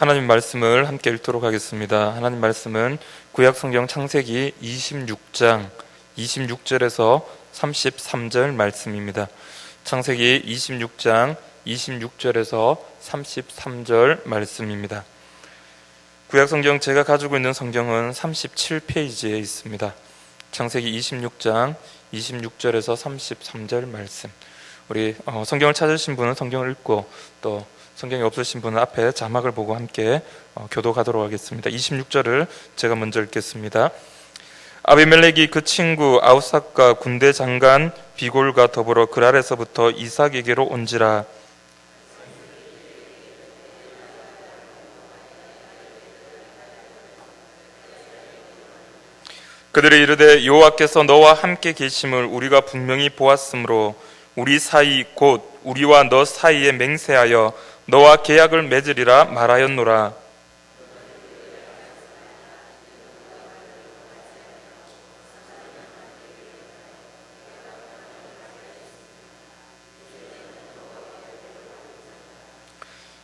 하나님 말씀을 함께 읽도록 하겠습니다. 하나님 말씀은 구약성경 창세기 26장 26절에서 33절 말씀입니다. 창세기 26장 26절에서 33절 말씀입니다. 구약성경 제가 가지고 있는 성경은 37페이지에 있습니다. 창세기 26장 26절에서 33절 말씀. 우리 성경을 찾으신 분은 성경을 읽고 또 성경이 없으신 분은 앞에 자막을 보고 함께 교독하도록 하겠습니다. 26절을 제가 먼저 읽겠습니다. 아비멜렉이 그 친구 아우삭과 군대 장관 비골과 더불어 그랄에서부터 이삭에게로 온지라. 그들이 이르되 여호와께서 너와 함께 계심을 우리가 분명히 보았으므로 우리 사이 곧 우리와 너 사이에 맹세하여 너와 계약을 맺으리라 말하였노라.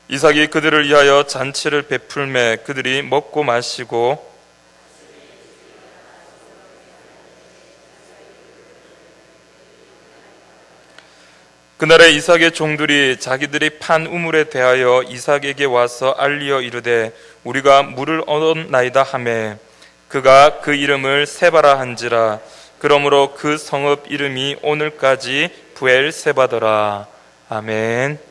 이삭이 그들을 위하여 잔치를 베풀매 그들이 먹고 마시고 그날에 이삭의 종들이 자기들이 판 우물에 대하여 이삭에게 와서 알리어 이르되 우리가 물을 얻었나이다 하매 그가 그 이름을 세바라 한지라. 그러므로 그 성읍 이름이 오늘까지 부엘세바더라. 아멘.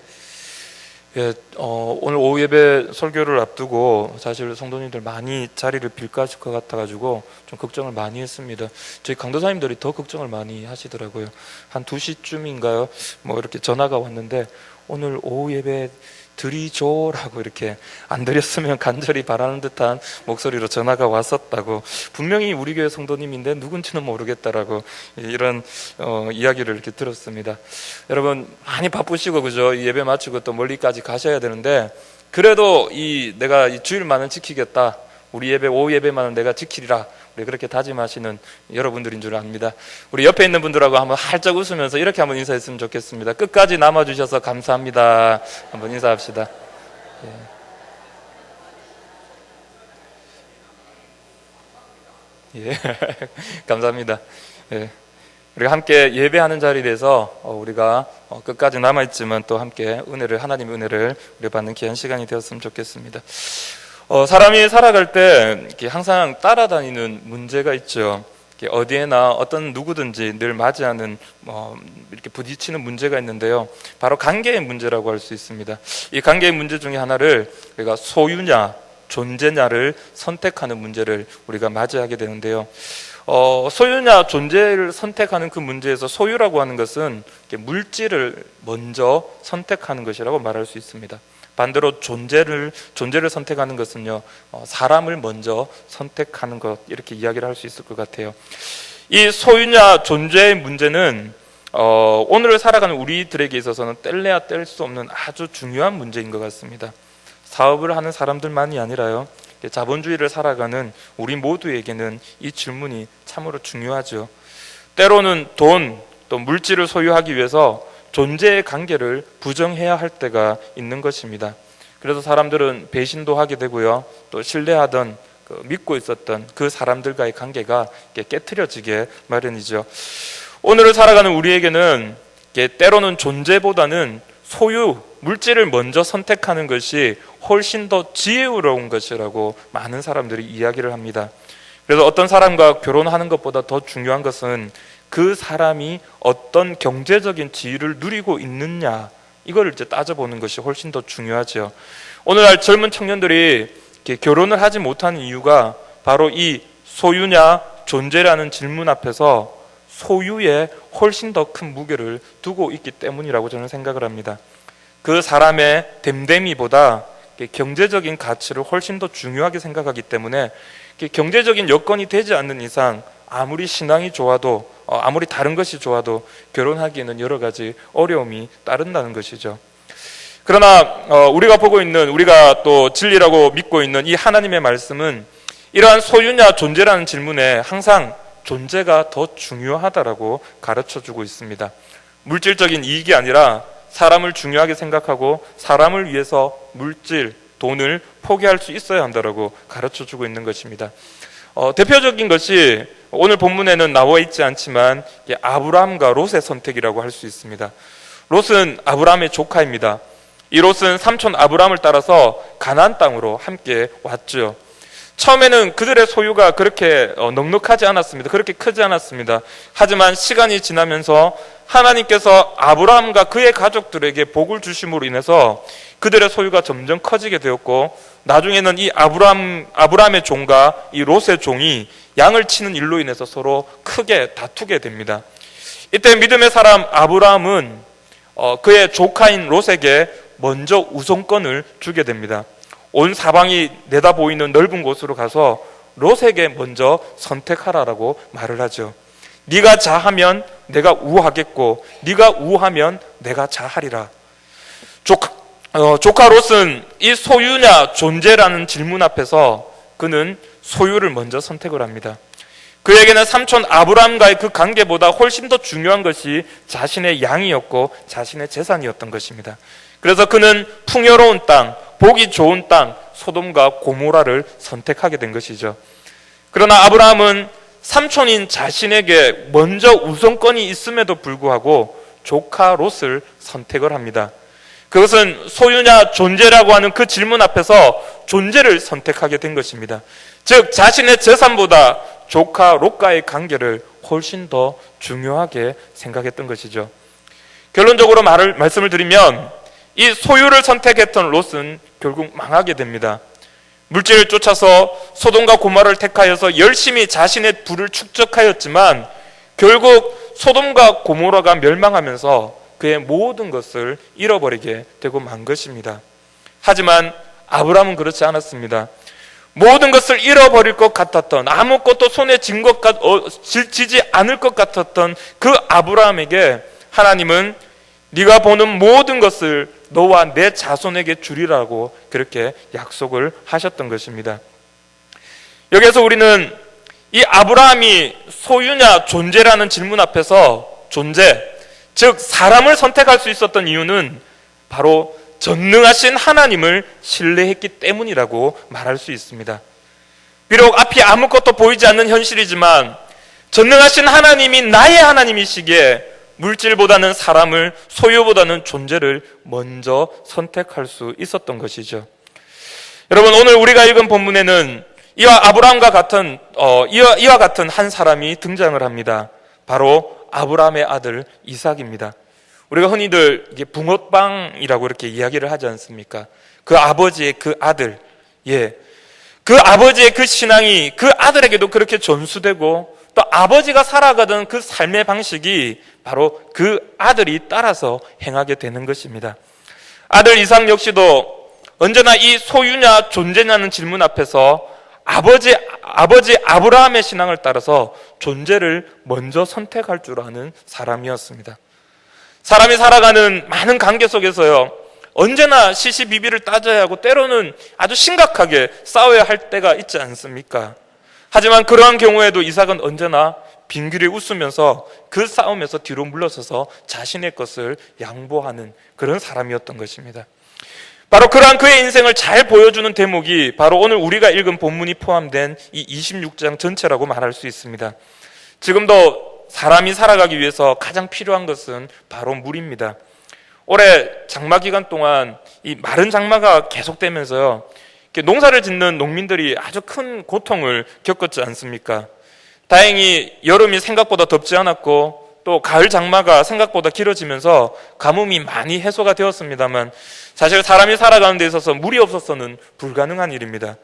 예, 오늘 오후 예배 설교를 앞두고 사실 성도님들 많이 자리를 빌까 하실 것 같아가지고 좀 걱정을 많이 했습니다. 저희 강도사님들이 더 걱정을 많이 하시더라고요. 한 2시쯤인가요? 뭐 이렇게 전화가 왔는데 오늘 오후 예배 드리죠라고 이렇게 안 드렸으면 간절히 바라는 듯한 목소리로 전화가 왔었다고. 분명히 우리 교회 성도님인데 누군지는 모르겠다라고 이런 이야기를 이렇게 들었습니다. 여러분 많이 바쁘시고 그죠? 예배 마치고 또 멀리까지 가셔야 되는데 그래도 내가 이 주일만은 지키겠다. 우리 예배 오후 예배만은 내가 지키리라. 우리 그렇게 다짐하시는 여러분들인 줄 압니다. 우리 옆에 있는 분들하고 한번 활짝 웃으면서 이렇게 한번 인사했으면 좋겠습니다. 끝까지 남아주셔서 감사합니다. 한번 인사합시다. 예. 감사합니다. 예. 우리가 함께 예배하는 자리에 대해서 우리가 끝까지 남아있지만 또 함께 하나님의 은혜를 우리 받는 귀한 시간이 되었으면 좋겠습니다. 사람이 살아갈 때 이렇게 항상 따라다니는 문제가 있죠. 어디에나 어떤 누구든지 늘 맞이하는 이렇게 부딪히는 문제가 있는데요. 바로 관계의 문제라고 할 수 있습니다. 이 관계의 문제 중에 하나를 우리가 소유냐 존재냐를 선택하는 문제를 우리가 맞이하게 되는데요. 소유냐 존재를 선택하는 그 문제에서 소유라고 하는 것은 물질을 먼저 선택하는 것이라고 말할 수 있습니다. 반대로 존재를 선택하는 것은요, 사람을 먼저 선택하는 것, 이렇게 이야기를 할 수 있을 것 같아요. 이 소유냐 존재의 문제는 오늘을 살아가는 우리들에게 있어서는 뗄래야 뗄 수 없는 아주 중요한 문제인 것 같습니다. 사업을 하는 사람들만이 아니라요, 자본주의를 살아가는 우리 모두에게는 이 질문이 참으로 중요하죠. 때로는 돈, 또 물질을 소유하기 위해서 존재의 관계를 부정해야 할 때가 있는 것입니다. 그래서 사람들은 배신도 하게 되고요, 또 신뢰하던 믿고 있었던 그 사람들과의 관계가 깨트려지게 마련이죠. 오늘을 살아가는 우리에게는 때로는 존재보다는 소유, 물질을 먼저 선택하는 것이 훨씬 더 지혜로운 것이라고 많은 사람들이 이야기를 합니다. 그래서 어떤 사람과 결혼하는 것보다 더 중요한 것은 그 사람이 어떤 경제적인 지위를 누리고 있느냐, 이걸 이제 따져보는 것이 훨씬 더 중요하죠. 오늘날 젊은 청년들이 결혼을 하지 못하는 이유가 바로 이 소유냐 존재라는 질문 앞에서 소유에 훨씬 더 큰 무게를 두고 있기 때문이라고 저는 생각을 합니다. 그 사람의 됨됨이보다 경제적인 가치를 훨씬 더 중요하게 생각하기 때문에 경제적인 여건이 되지 않는 이상 아무리 신앙이 좋아도 아무리 다른 것이 좋아도 결혼하기에는 여러 가지 어려움이 따른다는 것이죠. 그러나 우리가 보고 있는, 우리가 또 진리라고 믿고 있는 이 하나님의 말씀은 이러한 소유냐 존재라는 질문에 항상 존재가 더 중요하다라고 가르쳐주고 있습니다. 물질적인 이익이 아니라 사람을 중요하게 생각하고 사람을 위해서 물질, 돈을 포기할 수 있어야 한다라고 가르쳐주고 있는 것입니다. 대표적인 것이 오늘 본문에는 나와 있지 않지만 아브라함과 롯의 선택이라고 할 수 있습니다. 롯은 아브라함의 조카입니다. 이 롯은 삼촌 아브라함을 따라서 가나안 땅으로 함께 왔죠. 처음에는 그들의 소유가 그렇게 넉넉하지 않았습니다. 그렇게 크지 않았습니다. 하지만 시간이 지나면서 하나님께서 아브라함과 그의 가족들에게 복을 주심으로 인해서 그들의 소유가 점점 커지게 되었고, 나중에는 이 아브라함의 종과 이 롯의 종이 양을 치는 일로 인해서 서로 크게 다투게 됩니다. 이때 믿음의 사람 아브라함은 그의 조카인 롯에게 먼저 우선권을 주게 됩니다. 온 사방이 내다 보이는 넓은 곳으로 가서 롯에게 먼저 선택하라라고 말을 하죠. 네가 자하면 내가 우하겠고 네가 우하면 내가 자하리라. 조카 롯은 이 소유냐 존재라는 질문 앞에서 그는 소유를 먼저 선택을 합니다. 그에게는 삼촌 아브라함과의 그 관계보다 훨씬 더 중요한 것이 자신의 양이었고 자신의 재산이었던 것입니다. 그래서 그는 풍요로운 땅, 보기 좋은 땅, 소돔과 고모라를 선택하게 된 것이죠. 그러나 아브라함은 삼촌인 자신에게 먼저 우선권이 있음에도 불구하고 조카 롯을 선택을 합니다. 그것은 소유냐 존재라고 하는 그 질문 앞에서 존재를 선택하게 된 것입니다. 즉 자신의 재산보다 조카 롯과의 관계를 훨씬 더 중요하게 생각했던 것이죠. 결론적으로 말씀을 드리면 이 소유를 선택했던 롯은 결국 망하게 됩니다. 물질을 쫓아서 소돔과 고모라를 택하여서 열심히 자신의 부를 축적하였지만 결국 소돔과 고모라가 멸망하면서 그의 모든 것을 잃어버리게 되고 만 것입니다. 하지만 아브라함은 그렇지 않았습니다. 모든 것을 잃어버릴 것 같았던, 아무것도 손에 쥐지 않을 것 같았던 그 아브라함에게 하나님은 네가 보는 모든 것을 너와 내 자손에게 주리라고 그렇게 약속을 하셨던 것입니다. 여기에서 우리는 이 아브라함이 소유냐 존재라는 질문 앞에서 존재, 즉 사람을 선택할 수 있었던 이유는 바로 전능하신 하나님을 신뢰했기 때문이라고 말할 수 있습니다. 비록 앞이 아무것도 보이지 않는 현실이지만 전능하신 하나님이 나의 하나님이시기에 물질보다는 사람을, 소유보다는 존재를 먼저 선택할 수 있었던 것이죠. 여러분, 오늘 우리가 읽은 본문에는 이와 아브라함과 같은 이와 같은 한 사람이 등장을 합니다. 바로 아브라함의 아들 이삭입니다. 우리가 흔히들 이게 붕어빵이라고 이렇게 이야기를 하지 않습니까? 그 아버지의 그 아들, 그 아버지의 그 신앙이 그 아들에게도 그렇게 전수되고, 또 아버지가 살아가던 그 삶의 방식이 바로 그 아들이 따라서 행하게 되는 것입니다. 아들 이삭 역시도 언제나 이 소유냐 존재냐는 질문 앞에서 아버지 아브라함의 신앙을 따라서 존재를 먼저 선택할 줄 아는 사람이었습니다. 사람이 살아가는 많은 관계 속에서요, 언제나 시시비비를 따져야 하고 때로는 아주 심각하게 싸워야 할 때가 있지 않습니까? 하지만 그러한 경우에도 이삭은 언제나 빙그레 웃으면서 그 싸움에서 뒤로 물러서서 자신의 것을 양보하는 그런 사람이었던 것입니다. 바로 그러한 그의 인생을 잘 보여주는 대목이 바로 오늘 우리가 읽은 본문이 포함된 이 26장 전체라고 말할 수 있습니다. 지금도 사람이 살아가기 위해서 가장 필요한 것은 바로 물입니다. 올해 장마 기간 동안 이 마른 장마가 계속되면서요, 농사를 짓는 농민들이 아주 큰 고통을 겪었지 않습니까? 다행히 여름이 생각보다 덥지 않았고 또 가을 장마가 생각보다 길어지면서 가뭄이 많이 해소가 되었습니다만 사실 사람이 살아가는 데 있어서 물이 없어서는 불가능한 일입니다.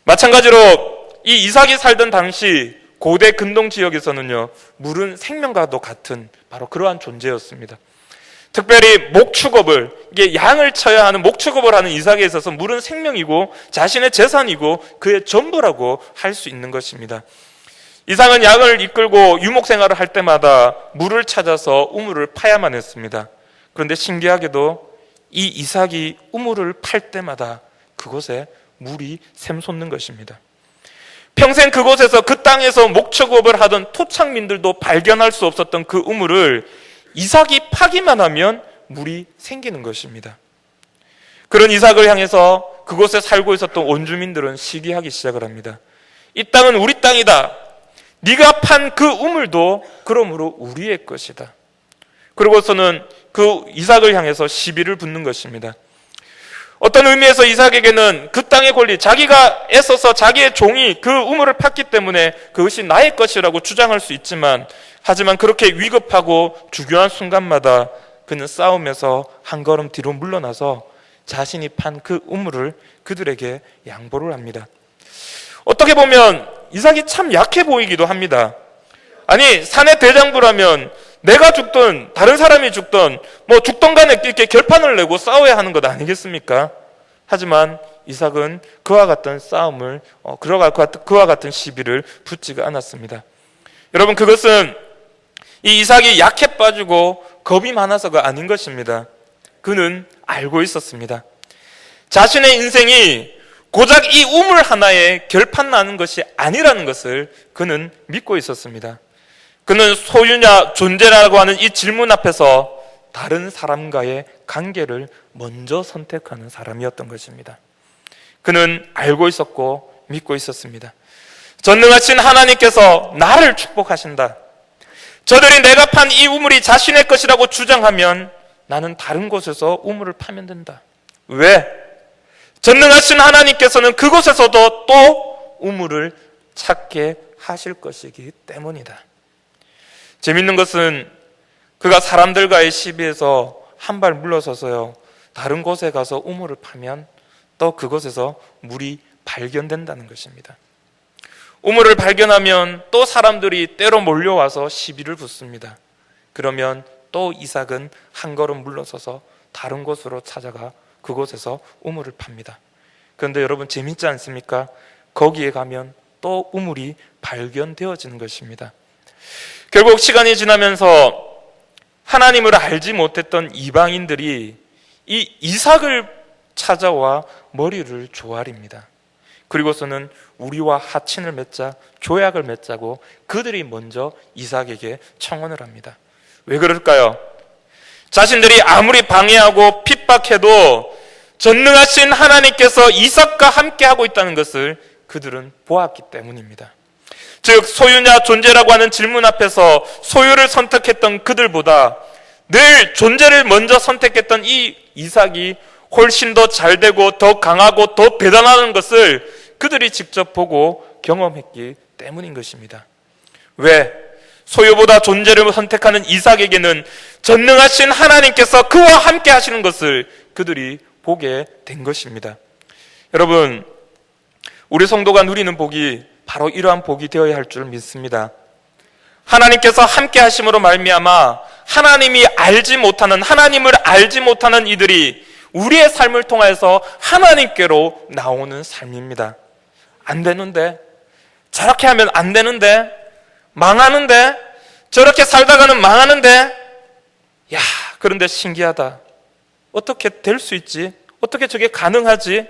마찬가지로 이 이삭이 살던 당시 고대 근동 지역에서는요, 물은 생명과도 같은 바로 그러한 존재였습니다. 특별히 목축업을, 이게 양을 쳐야 하는 목축업을 하는 이삭에 있어서 물은 생명이고 자신의 재산이고 그의 전부라고 할 수 있는 것입니다. 이삭은 양을 이끌고 유목 생활을 할 때마다 물을 찾아서 우물을 파야만 했습니다. 그런데 신기하게도 이 이삭이 우물을 팔 때마다 그곳에 물이 샘솟는 것입니다. 평생 그곳에서 그 땅에서 목축업을 하던 토착민들도 발견할 수 없었던 그 우물을 이삭이 파기만 하면 물이 생기는 것입니다. 그런 이삭을 향해서 그 그곳에 살고 있었던 원주민들은 시기하기 시작을 합니다. 이 땅은 우리 땅이다. 네가 판 그 우물도 그러므로 우리의 것이다. 그러고서는 그 이삭을 향해서 시비를 붙는 것입니다. 어떤 의미에서 이삭에게는 그 땅의 권리, 자기가 애써서 자기의 종이 그 우물을 팠기 때문에 그것이 나의 것이라고 주장할 수 있지만, 하지만 그렇게 위급하고 중요한 순간마다 그는 싸우면서 한 걸음 뒤로 물러나서 자신이 판 그 우물을 그들에게 양보를 합니다. 어떻게 보면 이삭이 참 약해 보이기도 합니다. 아니, 사내 대장부라면 내가 죽든 다른 사람이 죽든 뭐 죽던 간에 이렇게 결판을 내고 싸워야 하는 것 아니겠습니까? 하지만 이삭은 그와 같은 싸움을 그와 같은 시비를 붙지가 않았습니다. 여러분, 그것은 이 이삭이 약해 빠지고 겁이 많아서가 아닌 것입니다. 그는 알고 있었습니다. 자신의 인생이 고작 이 우물 하나에 결판 나는 것이 아니라는 것을 그는 믿고 있었습니다. 그는 소유냐 존재라고 하는 이 질문 앞에서 다른 사람과의 관계를 먼저 선택하는 사람이었던 것입니다. 그는 알고 있었고 믿고 있었습니다. 전능하신 하나님께서 나를 축복하신다. 저들이 내가 판 이 우물이 자신의 것이라고 주장하면 나는 다른 곳에서 우물을 파면 된다. 왜? 전능하신 하나님께서는 그곳에서도 또 우물을 찾게 하실 것이기 때문이다. 재밌는 것은 그가 사람들과의 시비에서 한 발 물러서서요, 다른 곳에 가서 우물을 파면 또 그곳에서 물이 발견된다는 것입니다. 우물을 발견하면 또 사람들이 때로 몰려와서 시비를 붙습니다. 그러면 또 이삭은 한 걸음 물러서서 다른 곳으로 찾아가 그곳에서 우물을 팝니다. 그런데 여러분, 재밌지 않습니까? 거기에 가면 또 우물이 발견되어지는 것입니다. 결국 시간이 지나면서 하나님을 알지 못했던 이방인들이 이 이삭을 찾아와 머리를 조아립니다. 그리고서는 우리와 하친을 맺자, 조약을 맺자고 그들이 먼저 이삭에게 청혼을 합니다. 왜 그럴까요? 자신들이 아무리 방해하고 핍박해도 전능하신 하나님께서 이삭과 함께 하고 있다는 것을 그들은 보았기 때문입니다. 즉, 소유냐 존재라고 하는 질문 앞에서 소유를 선택했던 그들보다 늘 존재를 먼저 선택했던 이 이삭이 훨씬 더 잘되고 더 강하고 더 대단하다는 것을 그들이 직접 보고 경험했기 때문인 것입니다. 왜? 소유보다 존재를 선택하는 이삭에게는 전능하신 하나님께서 그와 함께 하시는 것을 그들이 보게 된 것입니다. 여러분, 우리 성도가 누리는 복이 바로 이러한 복이 되어야 할 줄 믿습니다. 하나님께서 함께 하심으로 말미암아 하나님을 알지 못하는 이들이 우리의 삶을 통해서 하나님께로 나오는 삶입니다. 안 되는데, 저렇게 하면 안 되는데, 망하는데, 저렇게 살다가는 망하는데, 야, 그런데 신기하다. 어떻게 될 수 있지? 어떻게 저게 가능하지?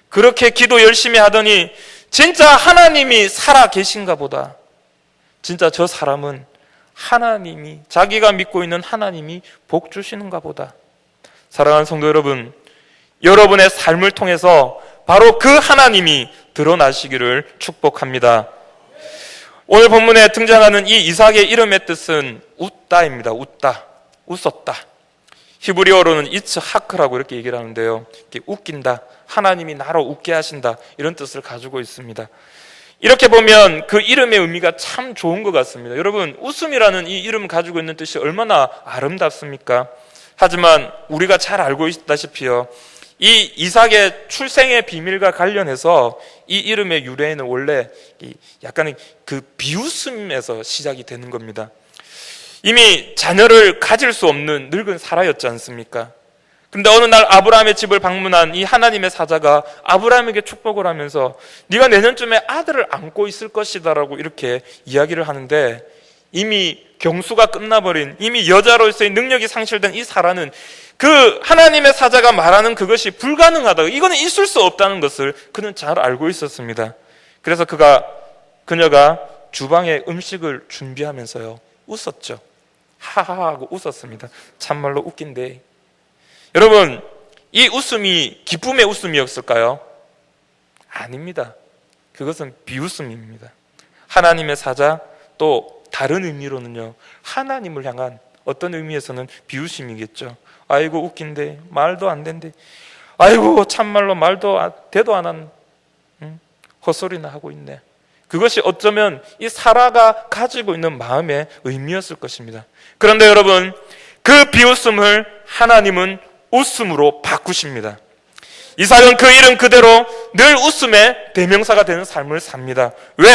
그렇게 기도 열심히 하더니 진짜 하나님이 살아 계신가 보다. 진짜 저 사람은 하나님이, 자기가 믿고 있는 하나님이 복 주시는가 보다. 사랑하는 성도 여러분, 여러분의 삶을 통해서 바로 그 하나님이 드러나시기를 축복합니다. 오늘 본문에 등장하는 이 이삭의 이름의 뜻은 웃다입니다. 웃다, 웃었다. 히브리어로는 이츠하크라고 이렇게 얘기를 하는데요, 이렇게 웃긴다, 하나님이 나로 웃게 하신다, 이런 뜻을 가지고 있습니다. 이렇게 보면 그 이름의 의미가 참 좋은 것 같습니다. 여러분, 웃음이라는 이 이름 가지고 있는 뜻이 얼마나 아름답습니까? 하지만 우리가 잘 알고 있다시피요, 이 이삭의 출생의 비밀과 관련해서 이 이름의 유래에는 원래 약간의 그 비웃음에서 시작이 되는 겁니다. 이미 자녀를 가질 수 없는 늙은 사라였지 않습니까? 근데 어느 날 아브라함의 집을 방문한 이 하나님의 사자가 아브라함에게 축복을 하면서 네가 내년쯤에 아들을 안고 있을 것이다 라고 이렇게 이야기를 하는데, 이미 경수가 끝나버린, 이미 여자로서의 능력이 상실된 이 사라는 그 하나님의 사자가 말하는 그것이 불가능하다, 이거는 있을 수 없다는 것을 그는 잘 알고 있었습니다. 그래서 그녀가 주방에 음식을 준비하면서요, 웃었죠. 하하하 하고 웃었습니다. 참말로 웃긴데, 여러분, 이 웃음이 기쁨의 웃음이었을까요? 아닙니다. 그것은 비웃음입니다. 하나님의 사자, 또 다른 의미로는요, 하나님을 향한 어떤 의미에서는 비웃음이겠죠. 아이고 웃긴데 말도 안 된대. 아이고 참말로 말도 대도 안 한 헛소리나 하고 있네. 그것이 어쩌면 이 사라가 가지고 있는 마음의 의미였을 것입니다. 그런데 여러분, 그 비웃음을 하나님은 웃음으로 바꾸십니다. 이삭은 그 이름 그대로 늘 웃음의 대명사가 되는 삶을 삽니다. 왜?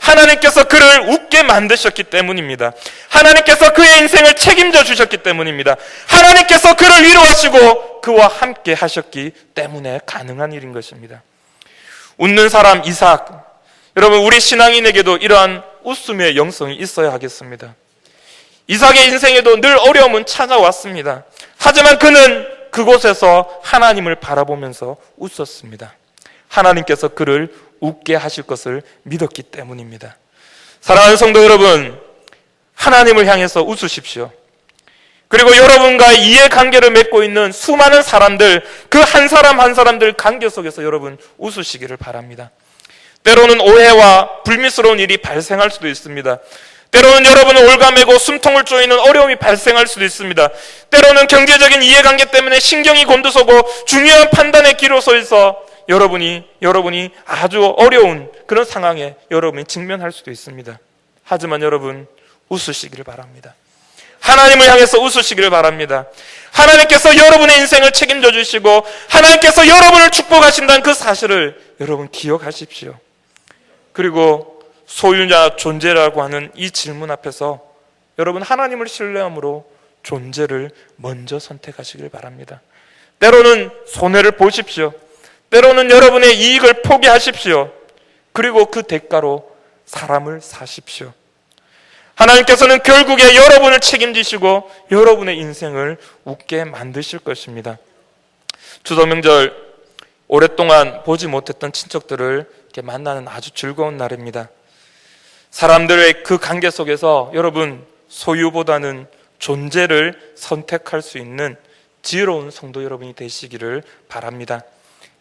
하나님께서 그를 웃게 만드셨기 때문입니다. 하나님께서 그의 인생을 책임져 주셨기 때문입니다. 하나님께서 그를 위로하시고 그와 함께 하셨기 때문에 가능한 일인 것입니다. 웃는 사람 이삭, 여러분, 우리 신앙인에게도 이러한 웃음의 영성이 있어야 하겠습니다. 이삭의 인생에도 늘 어려움은 찾아왔습니다. 하지만 그는 그곳에서 하나님을 바라보면서 웃었습니다. 하나님께서 그를 웃게 하실 것을 믿었기 때문입니다. 사랑하는 성도 여러분, 하나님을 향해서 웃으십시오. 그리고 여러분과의 이해관계를 맺고 있는 수많은 사람들, 그 한 사람 한 사람들 관계 속에서 여러분 웃으시기를 바랍니다. 때로는 오해와 불미스러운 일이 발생할 수도 있습니다. 때로는 여러분은 올가매고 숨통을 쪼이는 어려움이 발생할 수도 있습니다. 때로는 경제적인 이해관계 때문에 신경이 곤두서고 중요한 판단의 기로서에서 여러분이 아주 어려운 그런 상황에 여러분이 직면할 수도 있습니다. 하지만 여러분, 웃으시기를 바랍니다. 하나님을 향해서 웃으시기를 바랍니다. 하나님께서 여러분의 인생을 책임져 주시고 하나님께서 여러분을 축복하신다는 그 사실을 여러분 기억하십시오. 그리고 소유냐 존재라고 하는 이 질문 앞에서 여러분 하나님을 신뢰함으로 존재를 먼저 선택하시길 바랍니다. 때로는 손해를 보십시오. 때로는 여러분의 이익을 포기하십시오. 그리고 그 대가로 사람을 사십시오. 하나님께서는 결국에 여러분을 책임지시고 여러분의 인생을 웃게 만드실 것입니다. 추석 명절 오랫동안 보지 못했던 친척들을 이렇게 만나는 아주 즐거운 날입니다. 사람들의 그 관계 속에서 여러분 소유보다는 존재를 선택할 수 있는 지혜로운 성도 여러분이 되시기를 바랍니다.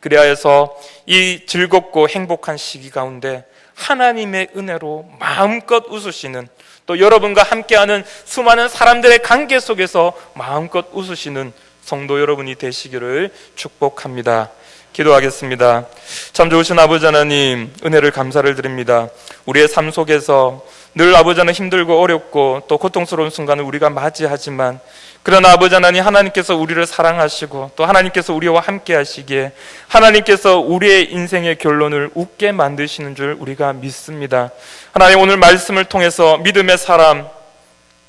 그래야 해서 이 즐겁고 행복한 시기 가운데 하나님의 은혜로 마음껏 웃으시는, 또 여러분과 함께하는 수많은 사람들의 관계 속에서 마음껏 웃으시는 성도 여러분이 되시기를 축복합니다. 기도하겠습니다. 참 좋으신 아버지 하나님, 은혜를 감사를 드립니다. 우리의 삶 속에서 늘 아버지 하나님 힘들고 어렵고 또 고통스러운 순간을 우리가 맞이하지만, 그러나 아버지 하나님, 하나님께서 우리를 사랑하시고 또 하나님께서 우리와 함께 하시기에 하나님께서 우리의 인생의 결론을 웃게 만드시는 줄 우리가 믿습니다. 하나님, 오늘 말씀을 통해서 믿음의 사람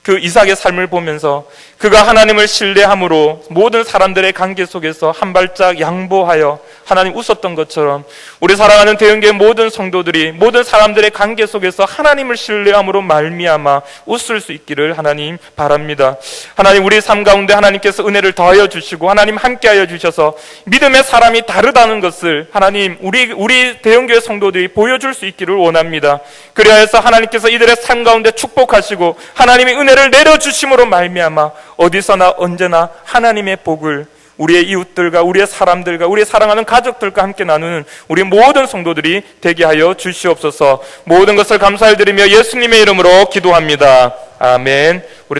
그 이삭의 삶을 보면서 그가 하나님을 신뢰함으로 모든 사람들의 관계 속에서 한 발짝 양보하여 하나님 웃었던 것처럼 우리 사랑하는 대형교회 모든 성도들이 모든 사람들의 관계 속에서 하나님을 신뢰함으로 말미암아 웃을 수 있기를 하나님 바랍니다. 하나님, 우리 삶 가운데 하나님께서 은혜를 더하여 주시고 하나님 함께하여 주셔서 믿음의 사람이 다르다는 것을 하나님 우리 대형교회 성도들이 보여줄 수 있기를 원합니다. 그래야 해서 하나님께서 이들의 삶 가운데 축복하시고 하나님의 은혜를 내려주심으로 말미암아 어디서나 언제나 하나님의 복을 우리의 이웃들과 우리의 사람들과 우리의 사랑하는 가족들과 함께 나누는 우리 모든 성도들이 되게 하여 주시옵소서. 모든 것을 감사드리며 예수님의 이름으로 기도합니다. 아멘. 우리